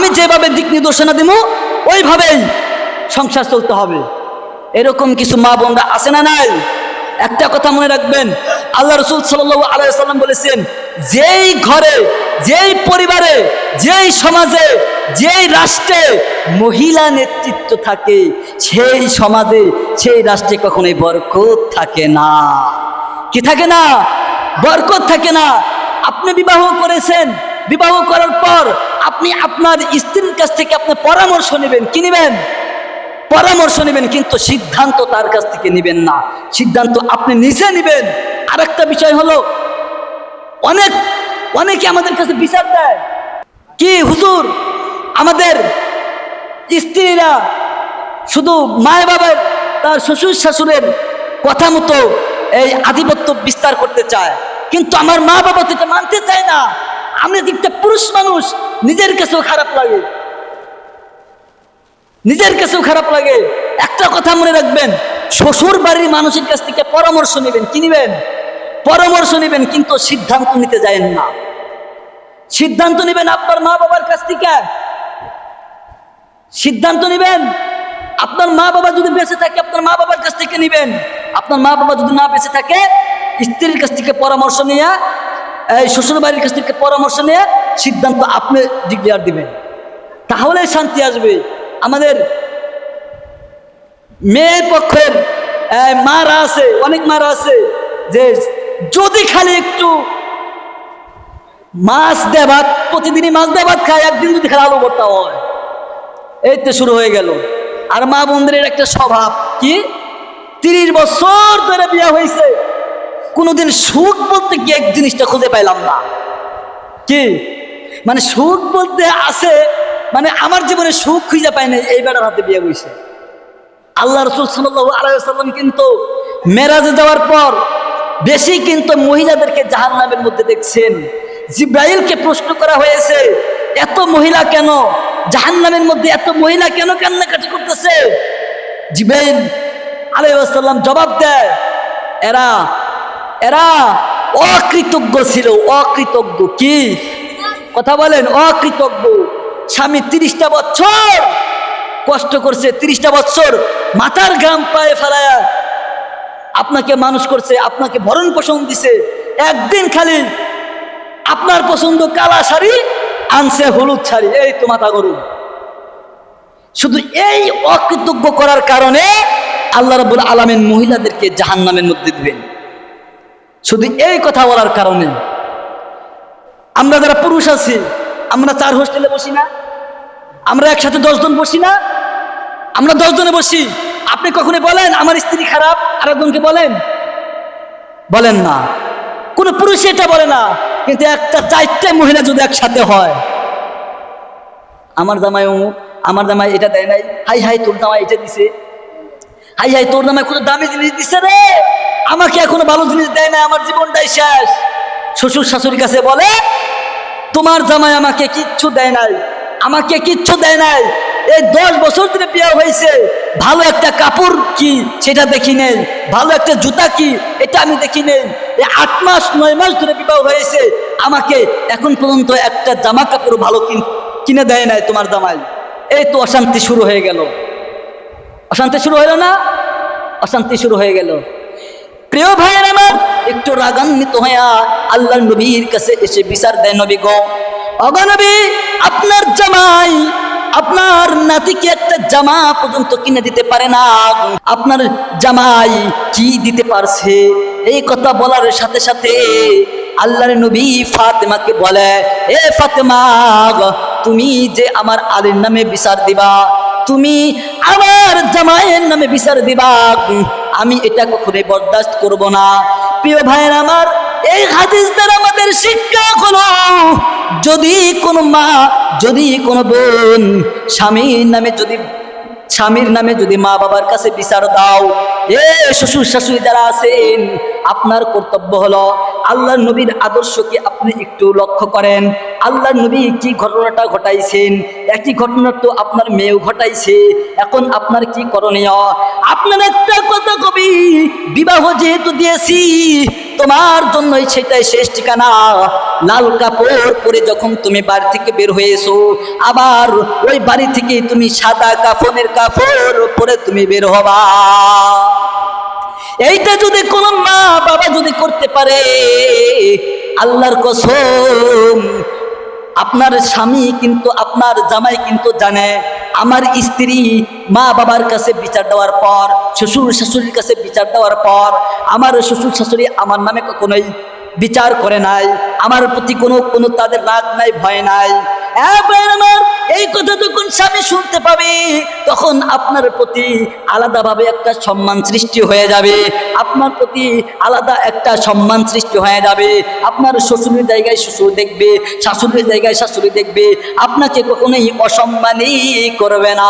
আমি যেভাবে দিক নির্দেশনা দিব ওইভাবেই সংসার চলতে হবে। এরকম কিছু মা বোনরা আছে না নাই? একটা কথা মনে রাখবেন, আল্লাহ রাসূল সাল্লাল্লাহু আলাইহি ওয়াসাল্লাম বলেছেন, যেই ঘরে, যেই পরিবারে, যেই সমাজে, যেই রাষ্ট্রে মহিলা নেতৃত্ব থাকে, সেই সমাজে, সেই রাষ্ট্রে কখনোই বরকত থাকে না। কি থাকে না? বরকত থাকে না। আপনি বিবাহ করেছেন, বিবাহ করার পর আপনি আপনার স্ত্রীর কাছ থেকে আপনি পরামর্শ নেবেন। কি নেবেন? পরামর্শ নেবেন, কিন্তু সিদ্ধান্ত তার কাছ থেকে নেবেন না, সিদ্ধান্ত আপনি নিজে নেবেন। আর একটা বিষয় হলো, অনেকে আমাদের কাছে বিচার দেয় কি, হুজুর আমাদের স্ত্রীরা শুধু মায় বাবার, তার শ্বশুর শাশুড়ের কথা মতো এই আধিপত্য বিস্তার করতে চায়, কিন্তু আমার মা বাবা তো এটা মানতে চায় না। আমি একটা পুরুষ মানুষ, নিজের কাছেও খারাপ লাগে, নিজের কাছেও খারাপ লাগে। একটা কথা মনে রাখবেন, শ্বশুর বাড়ির মানুষের কাছ থেকে পরামর্শ নেবেন। কি নেবেন? পরামর্শ নেবেন, কিন্তু সিদ্ধান্ত নিতে যায়েন না। সিদ্ধান্ত নেবেন আপনার মা বাবার কাছ থেকে। সিদ্ধান্ত নেবেন আপনার মা বাবা যদি বেঁচে থাকে আপনার মা বাবার কাছ থেকে নেবেন। আপনার মা বাবা যদি না বেঁচে থাকে স্ত্রীর কাছ থেকে পরামর্শ নিয়ে, এই শ্বশুর বাড়ির কাছ থেকে পরামর্শ নিয়ে সিদ্ধান্ত আপনি ডিক্লেয়ার দিবেন, তাহলে শান্তি আসবে। আমাদের মেয়ের পক্ষের মারা আছে, অনেক মারা আছে, যে যদি খালি একটু মাছ দিয়ে ভাত, প্রতিদিনই মাছ দিয়ে ভাত খায়, একদিন যদি খালি আলু ভর্তা হয়, এই তো শুরু হয়ে গেল। আর মা বোনদের একটা স্বভাব কি, 30 বছর ধরে বিয়ে হয়েছে, কোনোদিন সুখ বলতে কি এক জিনিসটা খুঁজে পাইলাম না। কি মানে সুখ বলতে আছে, মানে আমার জীবনে সুখ খুঁজে পাই না, এই বেটার হাতে বিয়ে হয়েছে। আল্লাহ রাসূল সাল্লাল্লাহু আলাইহি ওয়াসাল্লাম কিন্তু মেরাজে যাওয়ার পর বেশি কিন্তু মহিলাদেরকে জাহান্নামের মধ্যে দেখছেন। জিব্রাইলকে প্রশ্ন করা হয়েছে, এত মহিলা কেন জাহান্নামের মধ্যে, এত মহিলা কেন কান্নাকাটি করতেছে? জিব্রাইল আলাইহিস সালাম জবাব দেয়, এরা এরা অকৃতজ্ঞ ছিল, অকৃতজ্ঞ। কি কথা বলেন? অকৃতজ্ঞ। স্বামী 30টা বছর কষ্ট করছে, 30টা বছর মাথার ঘাম পায়ে ফেলায়া আপনাকে মানুষ করছে, আপনাকে ভরণ পোষণ দিছে, একদিন খালি আপনার পছন্দ কালা শাড়ি আনছে হলুদ শাড়ি, এই তো মাথা গরম। শুধু এই অকৃতজ্ঞ করার কারণে আল্লাহ রাব্বুল আলামিন মহিলাদেরকে জাহান্নামের মধ্যে দিবেন, শুধু এই কথা বলার কারণে। আমরা যারা পুরুষ আছি, আমরা 4 হোস্টেলে বসি না? আমরা একসাথে 10 জন বসি না? আমরা 10 জনে বসি। আপনি কখনো বলেন আমার স্ত্রী খারাপ? আরেকজনকে বলেন? বলেন না। কোন পুরুষ এটা বলে না। কিন্তু একটা 4টে মহিলা যদি একসাথে হয়, আমার জামাই অমুক, আমার জামাই এটা দেয় নাই, হাই হাই তোর জামাই এটা দিছে, হাই হাই তোর জামাই কত দামি জিনিস দিছে রে, আমাকে এখনো ভালো জিনিস দেয় না, আমার জীবনটাই শেষ। শ্বশুর শাশুড়ির কাছে বলে তোমার জামাই আমাকে কিচ্ছু দেয় নাই, আমাকে কিচ্ছু দেয় নাই, এই 10 বছর ধরে বিয়ে হয়েছে, ভালো একটা কাপড় কি সেটা দেখি নেই, ভালো একটা জুতা কি এটা আমি দেখি নেই, এই 8 মাস 9 মাস ধরে বিবাহ হয়েছে, আমাকে এখন পর্যন্ত একটা জামা কাপড় ভালো কিনে দেয় নাই তোমার জামাই। এই তো অশান্তি শুরু হয়ে গেল। অশান্তি শুরু হলো না? অশান্তি শুরু হয়ে গেল। প্রিয় ভাইয়ের আমার, একটু রাগান্বিত হইয়া আল্লাহর নবীর কাছে এসে বিচার দেয়, নবী গো, ওগো নবী, আপনার জামাই আপনার নাতিকে একটা জামা পর্যন্ত কিনে দিতে পারে না, আপনার জামাই কি দিতে পারছে? এই কথা বলার সাথে সাথে আল্লাহর নবী ফাতেমাকে বলে, এ ফাতেমা, তুমি যে আমার আলীর নামে বিচার দিবা, তুমি আমার জামাইয়ের নামে বিচার দিবা, আমি এটা কখনোই বরদাস্ত করব না। প্রিয় ভাইয়ের আমার, এই হাদিস দ্বারা আমাদের শিক্ষা হলো, যদি কোনো মা, যদি কোনো বোন স্বামীর নামে যদি মা বাবার কাছে বিচার দাও, এ শ্বশুর শাশুড়ি যারা আছেন, আপনার কর্তব্য হলো আল্লাহর নবীর আদর্শকে আপনি একটু লক্ষ্য করেন। আল্লাহর নবী কি ঘটনাটা ঘটাইছেন, একই ঘটনা তো আপনার মেয়েও ঘটাইছে। এখন আপনার কি করণীয়? আপনার একটা কথা কবি, বিবাহ যেহেতু দিয়েছি, তোমার জন্যই সেটাই শেষ ঠিকানা। লাল কাপড় পরে যখন তুমি বাড়ি থেকে বের হয়ে এসো, আবার ওই বাড়ি থেকে তুমি সাদা কাফনের কাপড় পরে তুমি বের হবা। এইটা যদি কোনো মা বাবা যদি করতে পারে, আল্লাহর কসম, আপনার স্বামী কিন্তু, আপনার জামাই কিন্তু জানে আমার স্ত্রী মা বাবার কাছে বিচার দেওয়ার পর, শ্বশুর শাশুড়ির কাছে বিচার দেওয়ার পর, আমার শ্বশুর শাশুড়ি আমার নামে কখনোই বিচার করে নাই, আমার প্রতি কোনো তাদের রাগ নাই, ভয় নাই। আমার এই কথা যখন স্বামী শুনতে পাবে, তখন আপনার প্রতি আলাদাভাবে একটা সম্মান সৃষ্টি হয়ে যাবে, আপনার প্রতি আলাদা একটা সম্মান সৃষ্টি হয়ে যাবে। আপনার শ্বশুরের জায়গায় শ্বশুর দেখবে, শাশুড়ির জায়গায় শাশুড়ি দেখবে, আপনাকে কখনোই অসম্মানই করবে না।